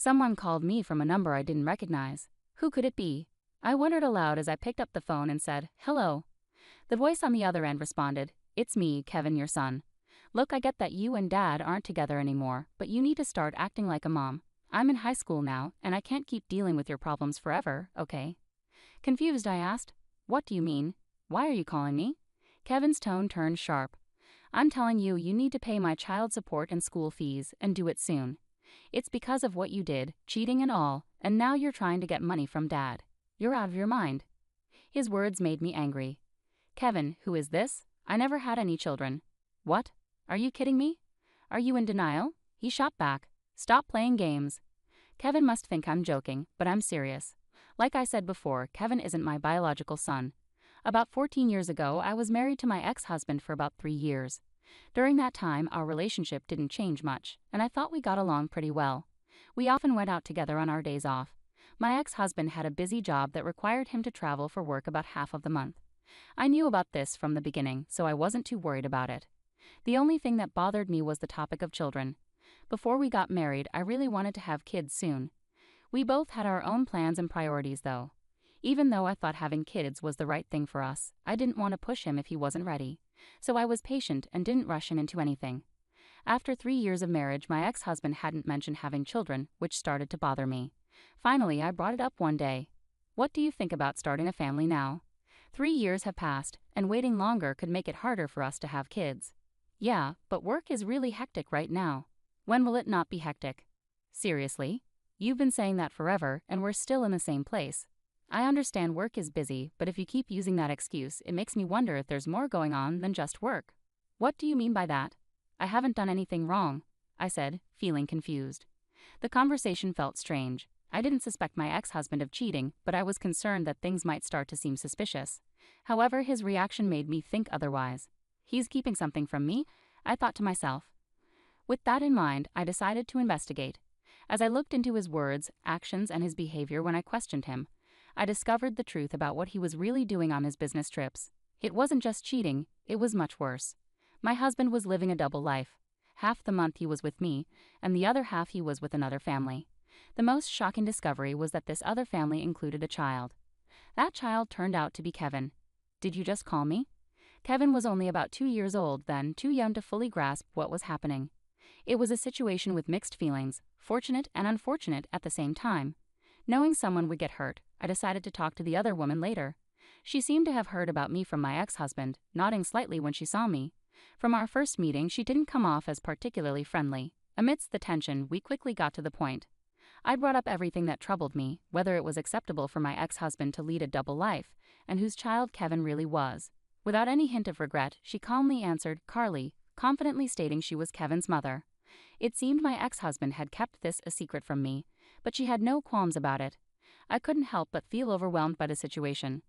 Someone called me from a number I didn't recognize. Who could it be? I wondered aloud as I picked up the phone and said, "Hello." The voice on the other end responded, "It's me, Kevin, your son. Look, I get that you and Dad aren't together anymore, but you need to start acting like a mom. I'm in high school now, and I can't keep dealing with your problems forever, okay?" Confused, I asked, "What do you mean? Why are you calling me?" Kevin's tone turned sharp. "I'm telling you, you need to pay my child support and school fees, and do it soon. It's because of what you did, cheating and all, and now you're trying to get money from Dad. You're out of your mind." His words made me angry. "Kevin, who is this? I never had any children." "What? Are you kidding me? Are you in denial?" He shot back. "Stop playing games." Kevin must think I'm joking, but I'm serious. Like I said before, Kevin isn't my biological son. About 14 years ago, I was married to my ex-husband for about 3 years. During that time, our relationship didn't change much, and I thought we got along pretty well. We often went out together on our days off. My ex-husband had a busy job that required him to travel for work about half of the month. I knew about this from the beginning, so I wasn't too worried about it. The only thing that bothered me was the topic of children. Before we got married, I really wanted to have kids soon. We both had our own plans and priorities though. Even though I thought having kids was the right thing for us, I didn't want to push him if he wasn't ready. So I was patient and didn't rush him into anything. After 3 years of marriage, my ex-husband hadn't mentioned having children, which started to bother me. Finally, I brought it up one day. "What do you think about starting a family now? 3 years have passed, and waiting longer could make it harder for us to have kids." "Yeah, but work is really hectic right now." "When will it not be hectic?" "Seriously? You've been saying that forever, and we're still in the same place." "I understand work is busy, but if you keep using that excuse, it makes me wonder if there's more going on than just work." "What do you mean by that?" "I haven't done anything wrong," I said, feeling confused. The conversation felt strange. I didn't suspect my ex-husband of cheating, but I was concerned that things might start to seem suspicious. However, his reaction made me think otherwise. He's keeping something from me, I thought to myself. With that in mind, I decided to investigate. As I looked into his words, actions, and his behavior when I questioned him, I discovered the truth about what he was really doing on his business trips. It wasn't just cheating, it was much worse. My husband was living a double life. Half the month he was with me, and the other half he was with another family. The most shocking discovery was that this other family included a child. That child turned out to be Kevin. Did you just call me? Kevin was only about 2 years old then, too young to fully grasp what was happening. It was a situation with mixed feelings, fortunate and unfortunate at the same time. Knowing someone would get hurt, I decided to talk to the other woman later. She seemed to have heard about me from my ex-husband, nodding slightly when she saw me. From our first meeting, she didn't come off as particularly friendly. Amidst the tension, we quickly got to the point. I brought up everything that troubled me, whether it was acceptable for my ex-husband to lead a double life, and whose child Kevin really was. Without any hint of regret, she calmly answered, "Carly," confidently stating she was Kevin's mother. It seemed my ex-husband had kept this a secret from me, but she had no qualms about it. I couldn't help but feel overwhelmed by the situation.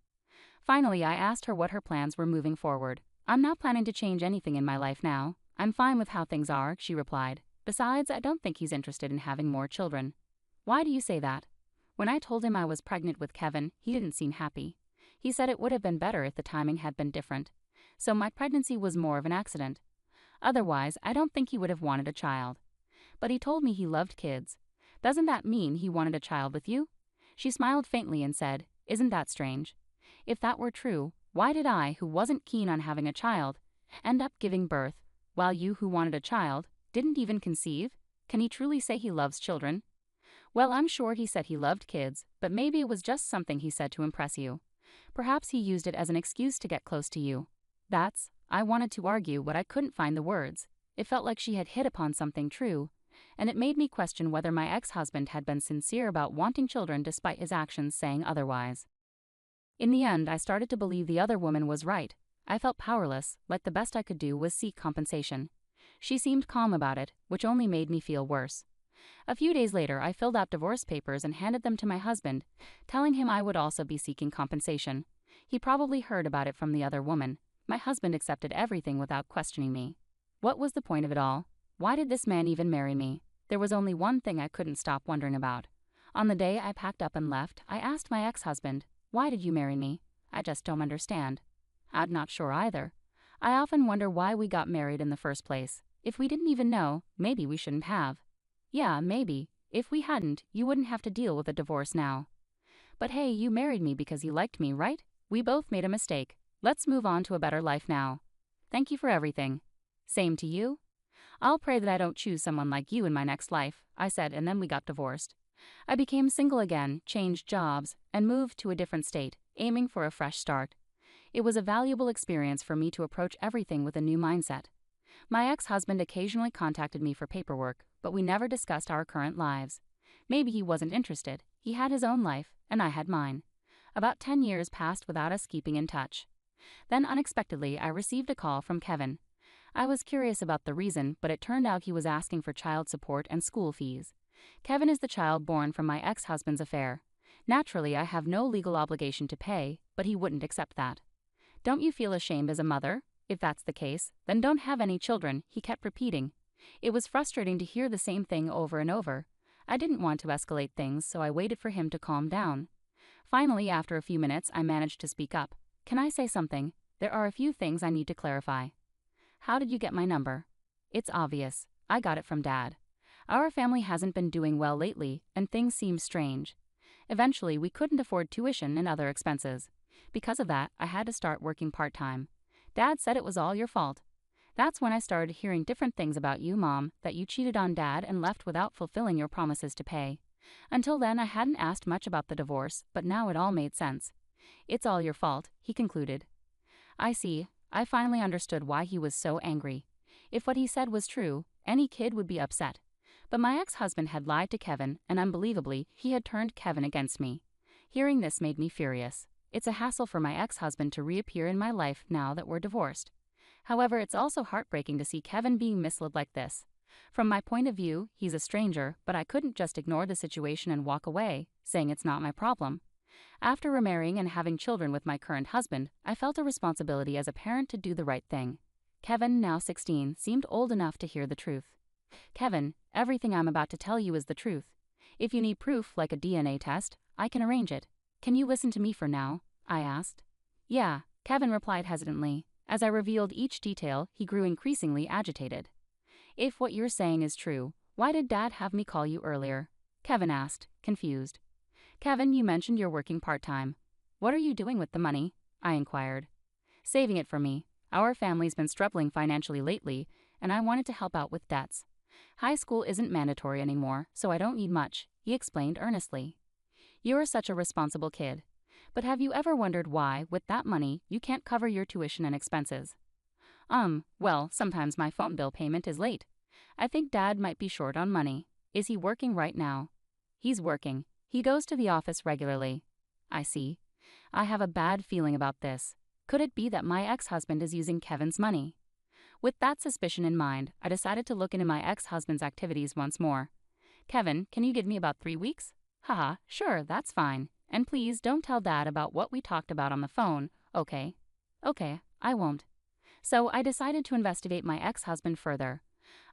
Finally, I asked her what her plans were moving forward. "I'm not planning to change anything in my life now. I'm fine with how things are," she replied. "Besides, I don't think he's interested in having more children." "Why do you say that?" "When I told him I was pregnant with Kevin, he didn't seem happy. He said it would have been better if the timing had been different. So my pregnancy was more of an accident. Otherwise, I don't think he would have wanted a child. But he told me he loved kids. Doesn't that mean he wanted a child with you?" She smiled faintly and said, "Isn't that strange? If that were true, why did I, who wasn't keen on having a child, end up giving birth, while you, who wanted a child, didn't even conceive? Can he truly say he loves children?" "Well, I'm sure he said he loved kids, but maybe it was just something he said to impress you. Perhaps he used it as an excuse to get close to you." I wanted to argue, but I couldn't find the words. It felt like she had hit upon something true, and it made me question whether my ex-husband had been sincere about wanting children despite his actions saying otherwise. In the end, I started to believe the other woman was right. I felt powerless, like the best I could do was seek compensation. She seemed calm about it, which only made me feel worse. A few days later, I filled out divorce papers and handed them to my husband, telling him I would also be seeking compensation. He probably heard about it from the other woman. My husband accepted everything without questioning me. What was the point of it all? Why did this man even marry me? There was only one thing I couldn't stop wondering about. On the day I packed up and left, I asked my ex-husband, "Why did you marry me? I just don't understand." "I'm not sure either. I often wonder why we got married in the first place. If we didn't even know, maybe we shouldn't have." "Yeah, maybe. If we hadn't, you wouldn't have to deal with a divorce now. But hey, you married me because you liked me, right? We both made a mistake. Let's move on to a better life now. Thank you for everything. Same to you? I'll pray that I don't choose someone like you in my next life, I said, and then we got divorced. I became single again, changed jobs, and moved to a different state, aiming for a fresh start. It was a valuable experience for me to approach everything with a new mindset. My ex-husband occasionally contacted me for paperwork, but we never discussed our current lives. Maybe he wasn't interested. He had his own life, and I had mine. About 10 years passed without us keeping in touch. Then unexpectedly, I received a call from Kevin. I was curious about the reason, but it turned out he was asking for child support and school fees. Kevin is the child born from my ex-husband's affair. Naturally, I have no legal obligation to pay, but he wouldn't accept that. Don't you feel ashamed as a mother? If that's the case, then don't have any children, he kept repeating. It was frustrating to hear the same thing over and over. I didn't want to escalate things, so I waited for him to calm down. Finally, after a few minutes, I managed to speak up. Can I say something? There are a few things I need to clarify. How did you get my number? It's obvious. I got it from Dad. Our family hasn't been doing well lately, and things seem strange. Eventually, we couldn't afford tuition and other expenses. Because of that, I had to start working part-time. Dad said it was all your fault. That's when I started hearing different things about you, Mom, that you cheated on Dad and left without fulfilling your promises to pay. Until then, I hadn't asked much about the divorce, but now it all made sense. It's all your fault, he concluded. I see. I finally understood why he was so angry. If what he said was true, any kid would be upset. But my ex-husband had lied to Kevin, and unbelievably, he had turned Kevin against me. Hearing this made me furious. It's a hassle for my ex-husband to reappear in my life now that we're divorced. However, it's also heartbreaking to see Kevin being misled like this. From my point of view, he's a stranger, but I couldn't just ignore the situation and walk away, saying it's not my problem. After remarrying and having children with my current husband, I felt a responsibility as a parent to do the right thing. Kevin, now 16, seemed old enough to hear the truth. Kevin, everything I'm about to tell you is the truth. If you need proof, like a DNA test, I can arrange it. Can you listen to me for now? I asked. Yeah, Kevin replied hesitantly. As I revealed each detail, he grew increasingly agitated. If what you're saying is true, why did Dad have me call you earlier? Kevin asked, confused. Kevin, you mentioned you're working part-time. What are you doing with the money? I inquired. Saving it for me. Our family's been struggling financially lately, and I wanted to help out with debts. High school isn't mandatory anymore, so I don't need much, he explained earnestly. You're such a responsible kid. But have you ever wondered why, with that money, you can't cover your tuition and expenses? Well, sometimes my phone bill payment is late. I think Dad might be short on money. Is he working right now? He's working. He goes to the office regularly. I see. I have a bad feeling about this. Could it be that my ex-husband is using Kevin's money? With that suspicion in mind, I decided to look into my ex-husband's activities once more. Kevin, can you give me about 3 weeks? Haha, sure, that's fine. And please don't tell Dad about what we talked about on the phone, okay? Okay, I won't. So I decided to investigate my ex-husband further.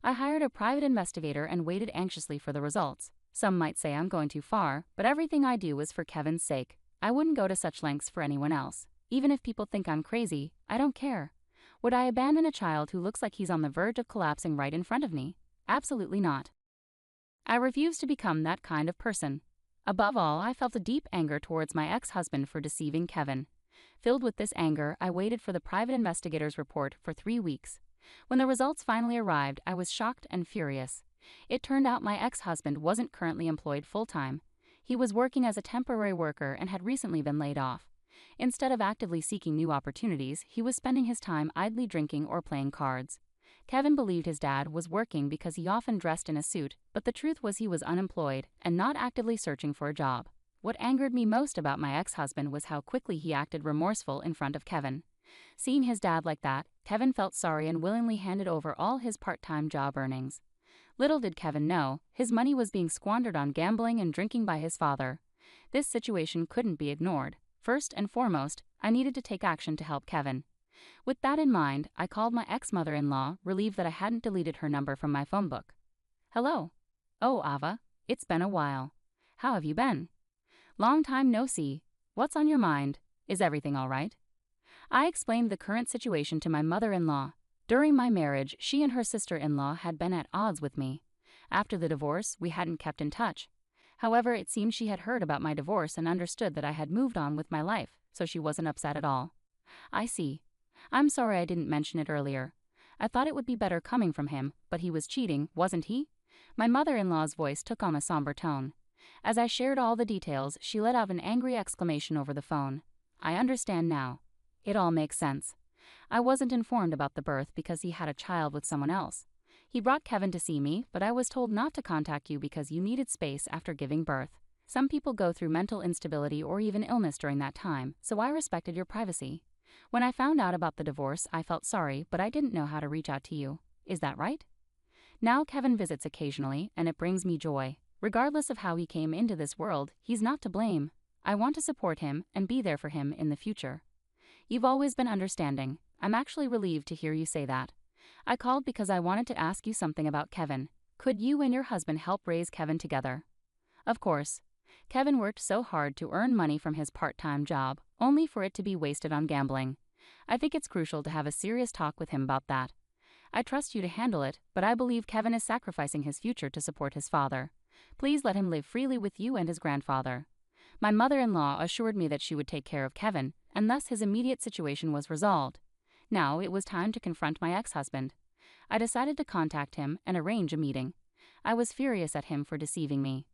I hired a private investigator and waited anxiously for the results. Some might say I'm going too far, but everything I do is for Kevin's sake. I wouldn't go to such lengths for anyone else. Even if people think I'm crazy, I don't care. Would I abandon a child who looks like he's on the verge of collapsing right in front of me? Absolutely not. I refuse to become that kind of person. Above all, I felt a deep anger towards my ex-husband for deceiving Kevin. Filled with this anger, I waited for the private investigator's report for 3 weeks. When the results finally arrived, I was shocked and furious. It turned out my ex-husband wasn't currently employed full-time. He was working as a temporary worker and had recently been laid off. Instead of actively seeking new opportunities, he was spending his time idly drinking or playing cards. Kevin believed his dad was working because he often dressed in a suit, but the truth was he was unemployed and not actively searching for a job. What angered me most about my ex-husband was how quickly he acted remorseful in front of Kevin. Seeing his dad like that, Kevin felt sorry and willingly handed over all his part-time job earnings. Little did Kevin know, his money was being squandered on gambling and drinking by his father. This situation couldn't be ignored. First and foremost, I needed to take action to help Kevin. With that in mind, I called my ex-mother-in-law, relieved that I hadn't deleted her number from my phone book. Hello. Oh, Ava, it's been a while. How have you been? Long time no see. What's on your mind? Is everything all right? I explained the current situation to my mother-in-law. During my marriage, she and her sister-in-law had been at odds with me. After the divorce, we hadn't kept in touch. However, it seemed she had heard about my divorce and understood that I had moved on with my life, so she wasn't upset at all. I see. I'm sorry I didn't mention it earlier. I thought it would be better coming from him, but he was cheating, wasn't he? My mother-in-law's voice took on a somber tone. As I shared all the details, she let out an angry exclamation over the phone. I understand now. It all makes sense. I wasn't informed about the birth because he had a child with someone else. He brought Kevin to see me, but I was told not to contact you because you needed space after giving birth. Some people go through mental instability or even illness during that time, so I respected your privacy. When I found out about the divorce, I felt sorry, but I didn't know how to reach out to you. Is that right? Now Kevin visits occasionally, and it brings me joy. Regardless of how he came into this world, he's not to blame. I want to support him and be there for him in the future. You've always been understanding. I'm actually relieved to hear you say that. I called because I wanted to ask you something about Kevin. Could you and your husband help raise Kevin together? Of course. Kevin worked so hard to earn money from his part-time job, only for it to be wasted on gambling. I think it's crucial to have a serious talk with him about that. I trust you to handle it, but I believe Kevin is sacrificing his future to support his father. Please let him live freely with you and his grandfather. My mother-in-law assured me that she would take care of Kevin, and thus his immediate situation was resolved. Now it was time to confront my ex-husband. I decided to contact him and arrange a meeting. I was furious at him for deceiving me.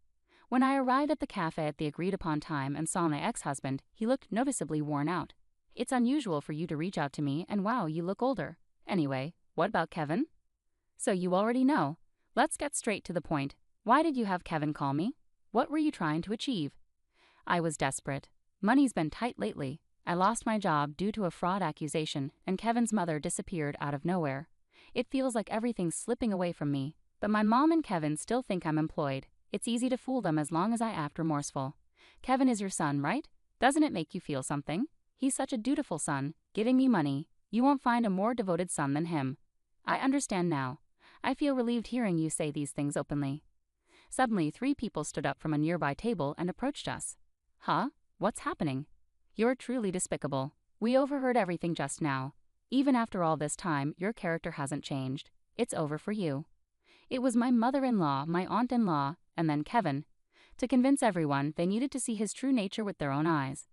When I arrived at the cafe at the agreed-upon time and saw my ex-husband, he looked noticeably worn out. It's unusual for you to reach out to me, and wow, you look older. Anyway, what about Kevin? So you already know. Let's get straight to the point. Why did you have Kevin call me? What were you trying to achieve? I was desperate. Money's been tight lately. I lost my job due to a fraud accusation, and Kevin's mother disappeared out of nowhere. It feels like everything's slipping away from me, but my mom and Kevin still think I'm employed. It's easy to fool them as long as I act remorseful. Kevin is your son, right? Doesn't it make you feel something? He's such a dutiful son, giving me money. You won't find a more devoted son than him. I understand now. I feel relieved hearing you say these things openly. Suddenly, 3 people stood up from a nearby table and approached us. Huh? What's happening? You're truly despicable. We overheard everything just now. Even after all this time, your character hasn't changed. It's over for you. It was my mother-in-law, my aunt-in-law, and then Kevin. To convince everyone, they needed to see his true nature with their own eyes.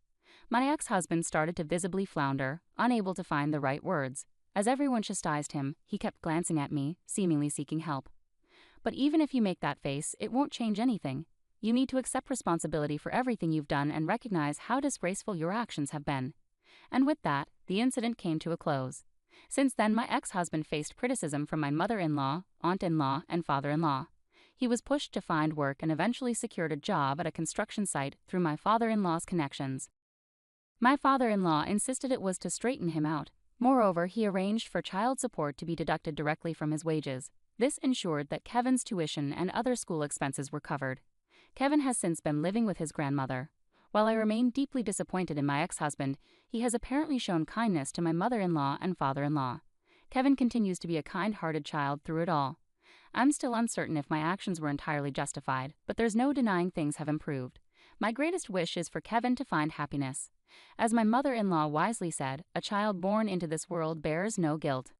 My ex-husband started to visibly flounder, unable to find the right words. As everyone chastised him, he kept glancing at me, seemingly seeking help. But even if you make that face, it won't change anything. You need to accept responsibility for everything you've done and recognize how disgraceful your actions have been. And with that, the incident came to a close. Since then, my ex-husband faced criticism from my mother-in-law, aunt-in-law, and father-in-law. He was pushed to find work and eventually secured a job at a construction site through my father-in-law's connections. My father-in-law insisted it was to straighten him out. Moreover, he arranged for child support to be deducted directly from his wages. This ensured that Kevin's tuition and other school expenses were covered. Kevin has since been living with his grandmother. While I remain deeply disappointed in my ex-husband, he has apparently shown kindness to my mother-in-law and father-in-law. Kevin continues to be a kind-hearted child through it all. I'm still uncertain if my actions were entirely justified, but there's no denying things have improved. My greatest wish is for Kevin to find happiness. As my mother-in-law wisely said, a child born into this world bears no guilt.